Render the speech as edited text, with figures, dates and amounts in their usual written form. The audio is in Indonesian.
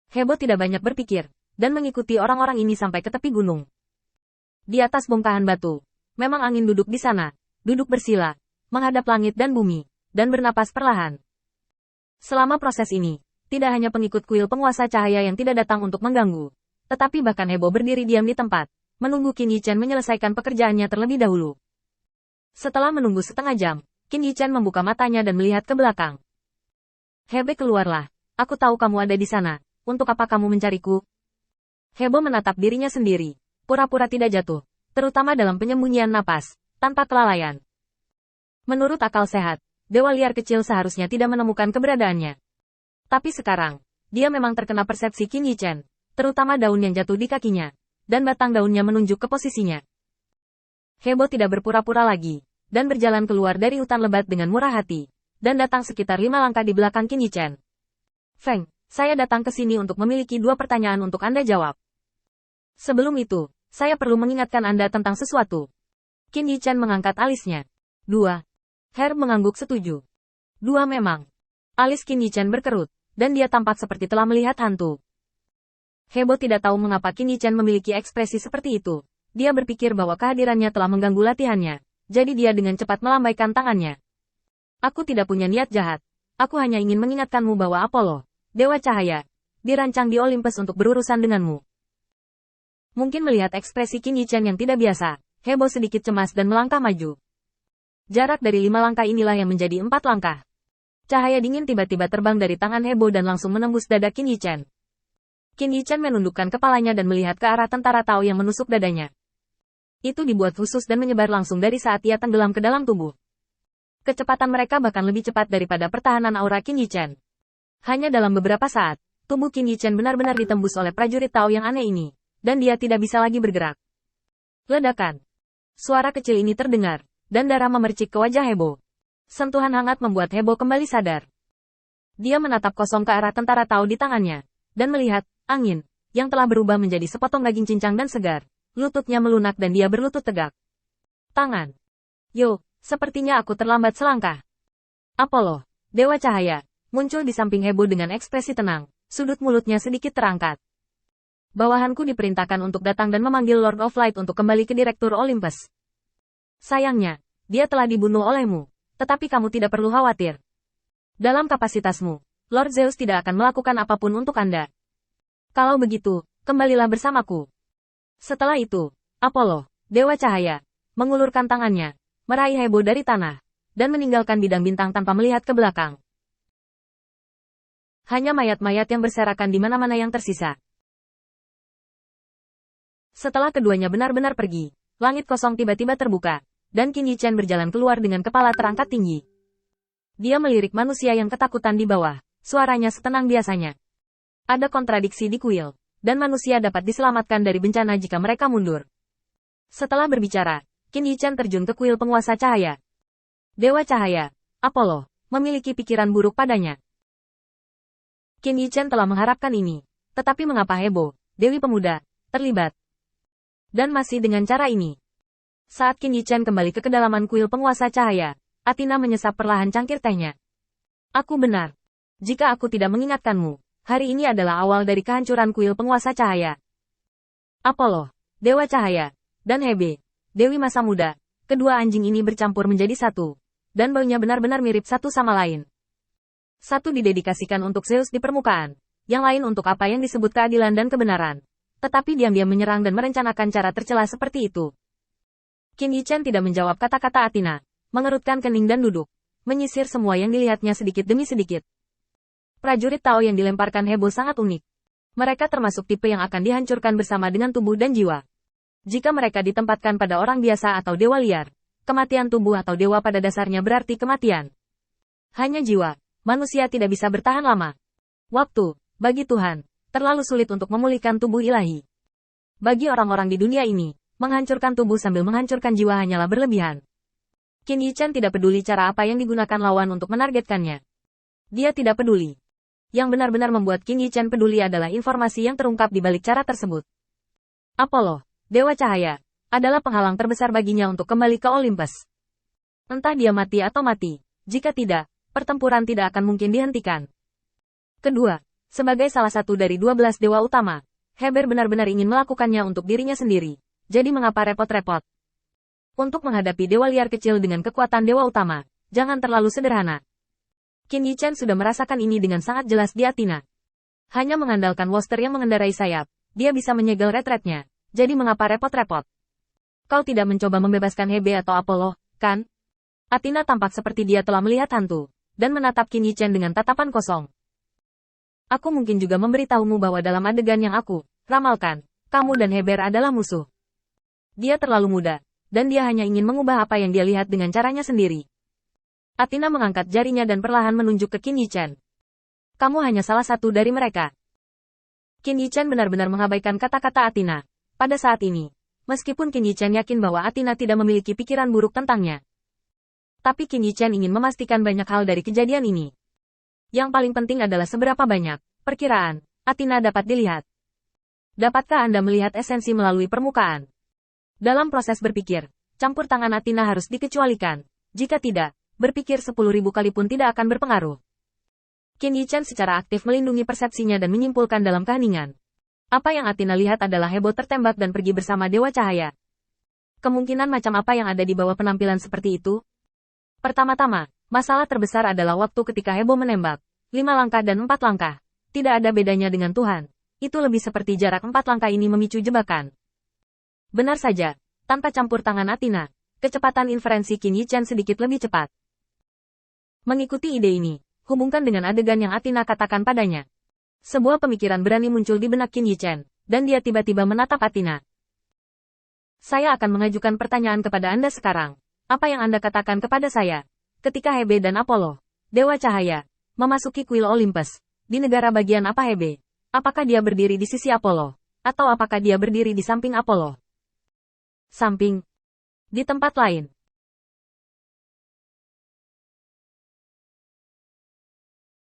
Hebo tidak banyak berpikir, dan mengikuti orang-orang ini sampai ke tepi gunung. Di atas bongkahan batu, memang angin duduk di sana, duduk bersila, menghadap langit dan bumi, dan bernapas perlahan. Selama proses ini, tidak hanya pengikut kuil penguasa cahaya yang tidak datang untuk mengganggu, tetapi bahkan Hebo berdiri diam di tempat, menunggu Qin Yichen menyelesaikan pekerjaannya terlebih dahulu. Setelah menunggu setengah jam, Qin Yichen membuka matanya dan melihat ke belakang. Hebe, keluarlah. Aku tahu kamu ada di sana. Untuk apa kamu mencariku? Hebo menatap dirinya sendiri, pura-pura tidak jatuh, terutama dalam penyembunyian napas, tanpa kelalaian. Menurut akal sehat, dewa liar kecil seharusnya tidak menemukan keberadaannya. Tapi sekarang, dia memang terkena persepsi Qin Yichen, terutama daun yang jatuh di kakinya, dan batang daunnya menunjuk ke posisinya. Hebo tidak berpura-pura lagi, dan berjalan keluar dari hutan lebat dengan murah hati, dan datang sekitar 5 langkah di belakang Qin Yichen. Feng, saya datang ke sini untuk memiliki 2 pertanyaan untuk Anda jawab. Sebelum itu, saya perlu mengingatkan Anda tentang sesuatu. Qin Yichen mengangkat alisnya. 2. Herb mengangguk setuju. 2 memang. Alis Qin Yichen berkerut, dan dia tampak seperti telah melihat hantu. Hebo tidak tahu mengapa Qin Yichen memiliki ekspresi seperti itu. Dia berpikir bahwa kehadirannya telah mengganggu latihannya, jadi dia dengan cepat melambaikan tangannya. Aku tidak punya niat jahat. Aku hanya ingin mengingatkanmu bahwa Apollo, Dewa Cahaya, dirancang di Olympus untuk berurusan denganmu. Mungkin melihat ekspresi Qin Yichen yang tidak biasa, Hebo sedikit cemas dan melangkah maju. Jarak dari 5 langkah inilah yang menjadi 4 langkah. Cahaya dingin tiba-tiba terbang dari tangan Hebo dan langsung menembus dada Qin Yichen. Qin Yichen menundukkan kepalanya dan melihat ke arah tentara Tao yang menusuk dadanya. Itu dibuat khusus dan menyebar langsung dari saat ia tenggelam ke dalam tubuh. Kecepatan mereka bahkan lebih cepat daripada pertahanan aura Qin Yichen. Hanya dalam beberapa saat, tubuh Qin Yichen benar-benar ditembus oleh prajurit Tao yang aneh ini, dan dia tidak bisa lagi bergerak. Ledakan. Suara kecil ini terdengar, dan darah memercik ke wajah Hebo. Sentuhan hangat membuat Hebo kembali sadar. Dia menatap kosong ke arah tentara Tao di tangannya, dan melihat angin yang telah berubah menjadi sepotong daging cincang dan segar. Lututnya melunak dan dia berlutut tegak. Tangan. Yo, sepertinya aku terlambat selangkah. Apollo, Dewa Cahaya, muncul di samping Hebo dengan ekspresi tenang, sudut mulutnya sedikit terangkat. Bawahanku diperintahkan untuk datang dan memanggil Lord of Light untuk kembali ke Direktur Olympus. Sayangnya, dia telah dibunuh olehmu, tetapi kamu tidak perlu khawatir. Dalam kapasitasmu, Lord Zeus tidak akan melakukan apapun untuk Anda. Kalau begitu, kembalilah bersamaku. Setelah itu, Apollo, Dewa Cahaya, mengulurkan tangannya, meraih Hebo dari tanah, dan meninggalkan bidang bintang tanpa melihat ke belakang. Hanya mayat-mayat yang berserakan di mana-mana yang tersisa. Setelah keduanya benar-benar pergi, langit kosong tiba-tiba terbuka, dan Qin Yichen berjalan keluar dengan kepala terangkat tinggi. Dia melirik manusia yang ketakutan di bawah, suaranya setenang biasanya. Ada kontradiksi di kuil, dan manusia dapat diselamatkan dari bencana jika mereka mundur. Setelah berbicara, Qin Yichen terjun ke kuil penguasa cahaya. Dewa Cahaya, Apollo, memiliki pikiran buruk padanya. Qin Yichen telah mengharapkan ini, tetapi mengapa Hebo, Dewi Pemuda, terlibat? Dan masih dengan cara ini. Saat Qin Yichen kembali ke kedalaman kuil penguasa cahaya, Athena menyesap perlahan cangkir tehnya. Aku benar. Jika aku tidak mengingatkanmu, hari ini adalah awal dari kehancuran kuil penguasa cahaya. Apollo, Dewa Cahaya, dan Hebe, Dewi Masa Muda, kedua anjing ini bercampur menjadi satu, dan baunya benar-benar mirip satu sama lain. Satu didedikasikan untuk Zeus di permukaan, yang lain untuk apa yang disebut keadilan dan kebenaran, tetapi diam-diam menyerang dan merencanakan cara tercela seperti itu. Qin Yichen tidak menjawab kata-kata Athena, mengerutkan kening dan duduk, menyisir semua yang dilihatnya sedikit demi sedikit. Prajurit Tao yang dilemparkan Hebo sangat unik. Mereka termasuk tipe yang akan dihancurkan bersama dengan tubuh dan jiwa. Jika mereka ditempatkan pada orang biasa atau dewa liar, kematian tubuh atau dewa pada dasarnya berarti kematian. Hanya jiwa, manusia tidak bisa bertahan lama. Waktu, bagi Tuhan, terlalu sulit untuk memulihkan tubuh ilahi. Bagi orang-orang di dunia ini, menghancurkan tubuh sambil menghancurkan jiwa hanyalah berlebihan. Qin Yichen tidak peduli cara apa yang digunakan lawan untuk menargetkannya. Dia tidak peduli. Yang benar-benar membuat Qin Yichen peduli adalah informasi yang terungkap di balik cara tersebut. Apollo, Dewa Cahaya, adalah penghalang terbesar baginya untuk kembali ke Olympus. Entah dia mati atau mati, jika tidak, pertempuran tidak akan mungkin dihentikan. Kedua, Sebagai salah satu dari 12 dewa utama, Heber benar-benar ingin melakukannya untuk dirinya sendiri. Jadi mengapa repot-repot? Untuk menghadapi dewa liar kecil dengan kekuatan dewa utama, jangan terlalu sederhana. Qin Yichen sudah merasakan ini dengan sangat jelas di Athena. Hanya mengandalkan Woster yang mengendarai sayap, dia bisa menyegel retretnya. Jadi mengapa repot-repot? Kau tidak mencoba membebaskan Hebe atau Apollo, kan? Athena tampak seperti dia telah melihat hantu, dan menatap Qin Yichen dengan tatapan kosong. Aku mungkin juga memberitahumu bahwa dalam adegan yang aku ramalkan, kamu dan Heber adalah musuh. Dia terlalu muda, dan dia hanya ingin mengubah apa yang dia lihat dengan caranya sendiri. Athena mengangkat jarinya dan perlahan menunjuk ke Qin Yichen. Kamu hanya salah satu dari mereka. Qin Yichen benar-benar mengabaikan kata-kata Athena. Pada saat ini, meskipun Qin Yichen yakin bahwa Athena tidak memiliki pikiran buruk tentangnya. Tapi Qin Yichen ingin memastikan banyak hal dari kejadian ini. Yang paling penting adalah seberapa banyak perkiraan Athena dapat dilihat. Dapatkah Anda melihat esensi melalui permukaan? Dalam proses berpikir, campur tangan Athena harus dikecualikan. Jika tidak, berpikir 10.000 kali pun tidak akan berpengaruh. Qin Yichen secara aktif melindungi persepsinya dan menyimpulkan dalam keheningan. Apa yang Athena lihat adalah Hebo tertembak dan pergi bersama Dewa Cahaya. Kemungkinan macam apa yang ada di bawah penampilan seperti itu? Pertama-tama, masalah terbesar adalah waktu ketika Hebo menembak. 5 langkah dan 4 langkah. Tidak ada bedanya dengan Tuhan. Itu lebih seperti jarak 4 langkah ini memicu jebakan. Benar saja, tanpa campur tangan Athena, kecepatan inferensi Qin Yichen sedikit lebih cepat. Mengikuti ide ini, hubungkan dengan adegan yang Athena katakan padanya. Sebuah pemikiran berani muncul di benak Qin Yichen, dan dia tiba-tiba menatap Athena. Saya akan mengajukan pertanyaan kepada Anda sekarang. Apa yang Anda katakan kepada saya? Ketika Hebe dan Apollo, Dewa Cahaya, memasuki kuil Olympus, di negara bagian apa Hebe? Apakah dia berdiri di sisi Apollo? Atau apakah dia berdiri di samping Apollo? Samping. Di tempat lain,